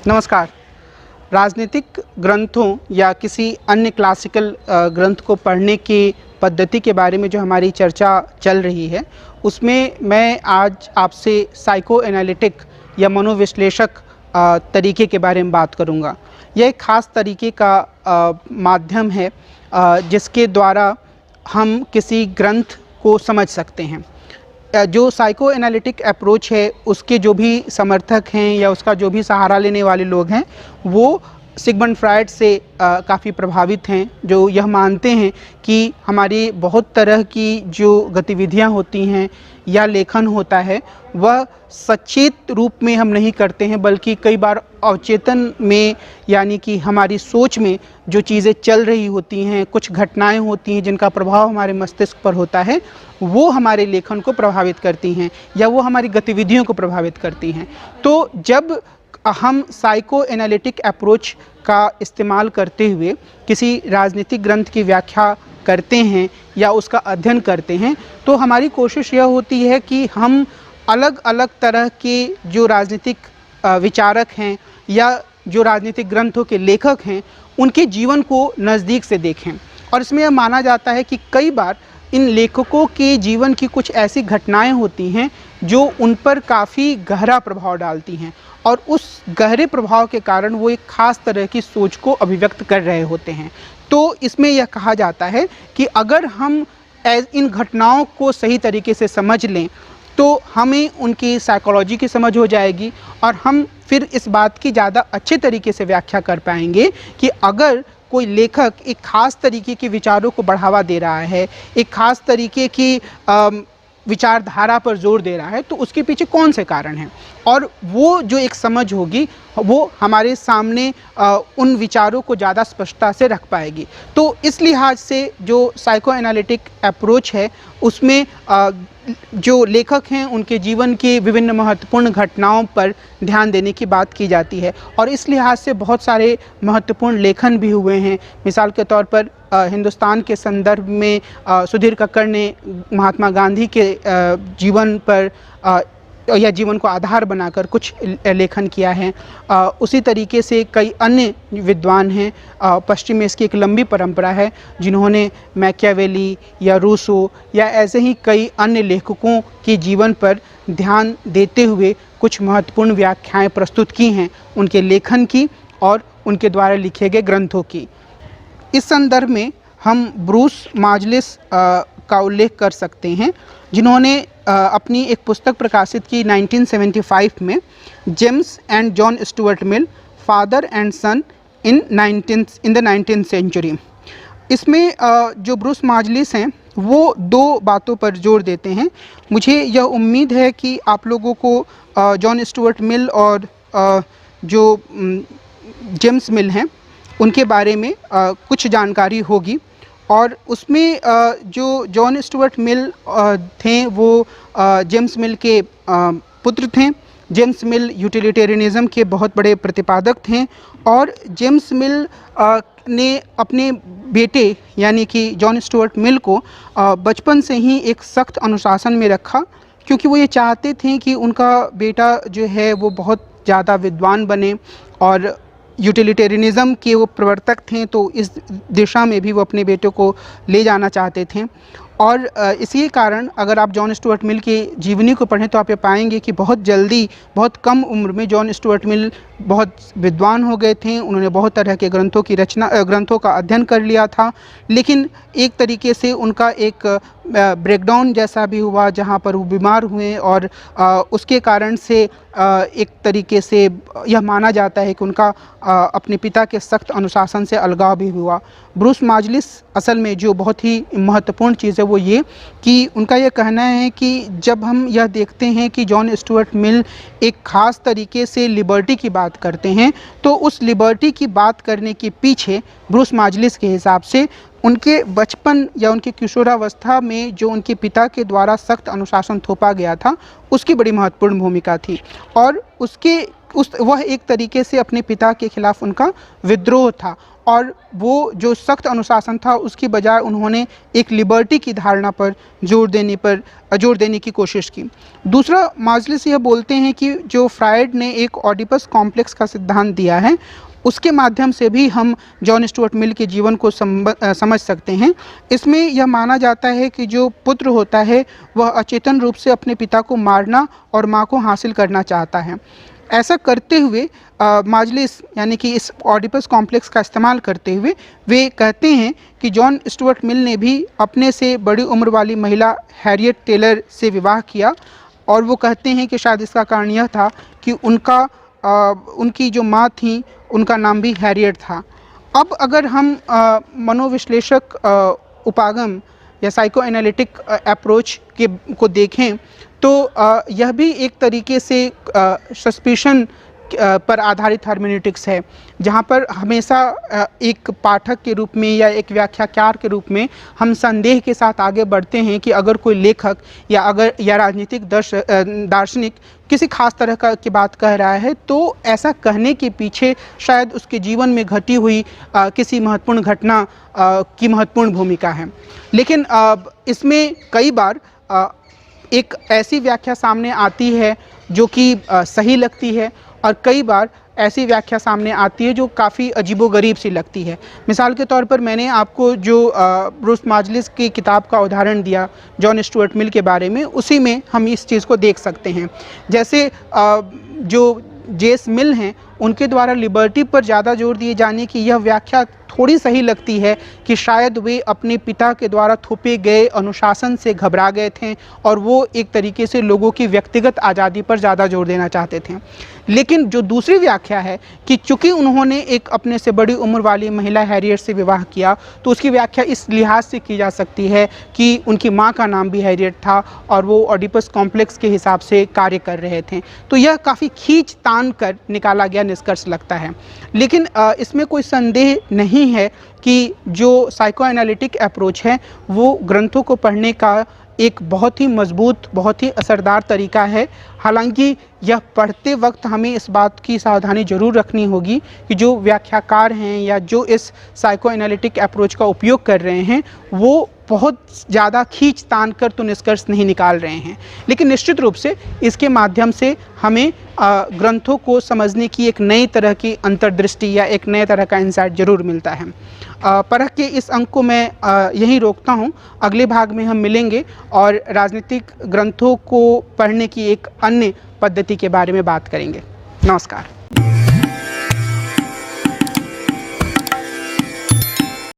नमस्कार। राजनीतिक ग्रंथों या किसी अन्य क्लासिकल ग्रंथ को पढ़ने की पद्धति के बारे में जो हमारी चर्चा चल रही है, उसमें मैं आज आपसे साइको एनालिटिक या मनोविश्लेषक तरीके के बारे में बात करूंगा। यह एक ख़ास तरीके का माध्यम है जिसके द्वारा हम किसी ग्रंथ को समझ सकते हैं। जो साइको एनालिटिक अप्रोच है, उसके जो भी समर्थक हैं या उसका जो भी सहारा लेने वाले लोग हैं, वो सिगमंड फ्रायड से काफ़ी प्रभावित हैं, जो यह मानते हैं कि हमारी बहुत तरह की जो गतिविधियां होती हैं या लेखन होता है, वह सचेत रूप में हम नहीं करते हैं, बल्कि कई बार अवचेतन में, यानी कि हमारी सोच में जो चीज़ें चल रही होती हैं, कुछ घटनाएं होती हैं जिनका प्रभाव हमारे मस्तिष्क पर होता है, वो हमारे लेखन को प्रभावित करती हैं या वो हमारी गतिविधियों को प्रभावित करती हैं। तो जब हम साइको एनालिटिक अप्रोच का इस्तेमाल करते हुए किसी राजनीतिक ग्रंथ की व्याख्या करते हैं या उसका अध्ययन करते हैं, तो हमारी कोशिश यह होती है कि हम अलग अलग तरह के जो राजनीतिक विचारक हैं या जो राजनीतिक ग्रंथों के लेखक हैं, उनके जीवन को नज़दीक से देखें। और इसमें यह माना जाता है कि कई बार इन लेखकों के जीवन की कुछ ऐसी घटनाएं होती हैं जो उन पर काफ़ी गहरा प्रभाव डालती हैं, और उस गहरे प्रभाव के कारण वो एक ख़ास तरह की सोच को अभिव्यक्त कर रहे होते हैं। तो इसमें यह कहा जाता है कि अगर हम इन घटनाओं को सही तरीके से समझ लें, तो हमें उनकी साइकोलॉजी की समझ हो जाएगी और हम फिर इस बात की ज़्यादा अच्छे तरीके से व्याख्या कर पाएंगे कि अगर कोई लेखक एक ख़ास तरीके के विचारों को बढ़ावा दे रहा है, एक ख़ास तरीके की विचारधारा पर जोर दे रहा है, तो उसके पीछे कौन से कारण हैं, और वो जो एक समझ होगी वो हमारे सामने उन विचारों को ज़्यादा स्पष्टता से रख पाएगी। तो इस लिहाज से जो साइको एनालिटिक अप्रोच है, उसमें जो लेखक हैं उनके जीवन की विभिन्न महत्वपूर्ण घटनाओं पर ध्यान देने की बात की जाती है, और इस लिहाज से बहुत सारे महत्वपूर्ण लेखन भी हुए हैं। मिसाल के तौर पर हिंदुस्तान के संदर्भ में सुधीर कक्कड़ ने महात्मा गांधी के जीवन पर या जीवन को आधार बनाकर कुछ लेखन किया है। उसी तरीके से कई अन्य विद्वान हैं, पश्चिम में इसकी एक लंबी परंपरा है, जिन्होंने मैकियावेली या रूसो या ऐसे ही कई अन्य लेखकों के जीवन पर ध्यान देते हुए कुछ महत्वपूर्ण व्याख्याएं प्रस्तुत की हैं, उनके लेखन की और उनके द्वारा लिखे गए ग्रंथों की। इस संदर्भ में हम ब्रूस माजलिस का उल्लेख कर सकते हैं, जिन्होंने अपनी एक पुस्तक प्रकाशित की 1975 में, James and John Stuart Mill, father and son in the 19th century. इसमें जो ब्रूस माजलिस हैं वो दो बातों पर जोर देते हैं। मुझे यह उम्मीद है कि आप लोगों को जॉन स्टुअर्ट मिल और जो जेम्स मिल हैं उनके बारे में कुछ जानकारी होगी, और उसमें जो जॉन स्टुअर्ट मिल थे वो जेम्स मिल के पुत्र थे। जेम्स मिल यूटिलिटेरियनिज्म के बहुत बड़े प्रतिपादक थे, और जेम्स मिल ने अपने बेटे यानी कि जॉन स्टुअर्ट मिल को बचपन से ही एक सख्त अनुशासन में रखा, क्योंकि वो ये चाहते थे कि उनका बेटा जो है वो बहुत ज़्यादा विद्वान बने, और यूटिलिटेरियनिज्म के वो प्रवर्तक थे, तो इस दिशा में भी वो अपने बेटे को ले जाना चाहते थे। और इसी कारण अगर आप जॉन स्टुअर्ट मिल की जीवनी को पढ़ें तो आप ये पाएंगे कि बहुत जल्दी, बहुत कम उम्र में जॉन स्टुअर्ट मिल बहुत विद्वान हो गए थे। उन्होंने बहुत तरह के ग्रंथों का अध्ययन कर लिया था, लेकिन एक तरीके से उनका एक ब्रेकडाउन जैसा भी हुआ, जहाँ पर वो बीमार हुए, और उसके कारण से एक तरीके से यह माना जाता है कि उनका अपने पिता के सख्त अनुशासन से अलगाव भी हुआ। ब्रूस माजलिस असल में जो बहुत ही महत्वपूर्ण चीज़ है वो ये कि उनका यह कहना है कि जब हम यह देखते हैं कि जॉन स्टुअर्ट मिल एक ख़ास तरीके से लिबर्टी की बात करते हैं, तो उस लिबर्टी की बात करने के पीछे ब्रूस माजलिस के हिसाब से उनके बचपन या उनकी किशोरावस्था में जो उनके पिता के द्वारा सख्त अनुशासन थोपा गया था, उसकी बड़ी महत्वपूर्ण भूमिका थी। और उसके वह एक तरीके से अपने पिता के खिलाफ उनका विद्रोह था, और वो जो सख्त अनुशासन था उसकी बजाय उन्होंने एक लिबर्टी की धारणा पर जोर देने की कोशिश की। दूसरा, माजलिस यह बोलते हैं कि जो फ्रायड ने एक ऑडिपस कॉम्प्लेक्स का सिद्धांत दिया है, उसके माध्यम से भी हम जॉन स्टुअर्ट मिल के जीवन को समझ सकते हैं। इसमें यह माना जाता है कि जो पुत्र होता है वह अचेतन रूप से अपने पिता को मारना और माँ को हासिल करना चाहता है। ऐसा करते हुए माजलिस यानी कि इस ऑडिपस कॉम्प्लेक्स का इस्तेमाल करते हुए वे कहते हैं कि जॉन स्टुअर्ट मिल ने भी अपने से बड़ी उम्र वाली महिला हैरियट टेलर से विवाह किया, और वो कहते हैं कि शायद इसका कारण यह था कि उनकी जो माँ थी उनका नाम भी हैरियट था। अब अगर हम मनोविश्लेषक उपागम या साइको एनालिटिक अप्रोच को देखें तो यह भी एक तरीके से सस्पिशन पर आधारित हर्मेनेटिक्स है, जहाँ पर हमेशा एक पाठक के रूप में या एक व्याख्याकार के रूप में हम संदेह के साथ आगे बढ़ते हैं कि अगर कोई लेखक या राजनीतिक दार्शनिक किसी खास तरह की बात कह रहा है तो ऐसा कहने के पीछे शायद उसके जीवन में घटी हुई किसी महत्वपूर्ण घटना की महत्वपूर्ण भूमिका है। लेकिन इसमें कई बार एक ऐसी व्याख्या सामने आती है जो कि सही लगती है, और कई बार ऐसी व्याख्या सामने आती है जो काफ़ी अजीबोगरीब सी लगती है। मिसाल के तौर पर मैंने आपको जो ब्रूस माजलिस की किताब का उदाहरण दिया जॉन स्टुअर्ट मिल के बारे में, उसी में हम इस चीज़ को देख सकते हैं। जैसे जो जेस मिल हैं उनके द्वारा लिबर्टी पर ज़्यादा जोर दिए जाने की यह व्याख्या थोड़ी सही लगती है कि शायद वे अपने पिता के द्वारा थोपे गए अनुशासन से घबरा गए थे और वो एक तरीके से लोगों की व्यक्तिगत आज़ादी पर ज़्यादा जोर देना चाहते थे। लेकिन जो दूसरी व्याख्या है कि चूंकि उन्होंने एक अपने से बड़ी उम्र वाली महिला हैरियट से विवाह किया, तो उसकी व्याख्या इस लिहाज से की जा सकती है कि उनकी माँ का नाम भी हैरियट था और वो ऑडिपस कॉम्प्लेक्स के हिसाब से कार्य कर रहे थे। तो यह काफ़ी खींच तान कर निकाला गया निष्कर्ष लगता है। लेकिन इसमें कोई संदेह नहीं है कि जो साइको एनालिटिक अप्रोच है वो ग्रंथों को पढ़ने का एक बहुत ही मजबूत, बहुत ही असरदार तरीका है। हालांकि यह पढ़ते वक्त हमें इस बात की सावधानी जरूर रखनी होगी कि जो व्याख्याकार हैं या जो इस साइको एनालिटिक अप्रोच का उपयोग कर रहे हैं वो बहुत ज़्यादा खींच तान कर तो निष्कर्ष नहीं निकाल रहे हैं, लेकिन निश्चित रूप से इसके माध्यम से हमें ग्रंथों को समझने की एक नई तरह की अंतर्दृष्टि या एक नए तरह का इंसाइट जरूर मिलता है। परख के इस अंक को मैं यहीं रोकता हूँ। अगले भाग में हम मिलेंगे और राजनीतिक ग्रंथों को पढ़ने की एक अन्य पद्धति के बारे में बात करेंगे। नमस्कार।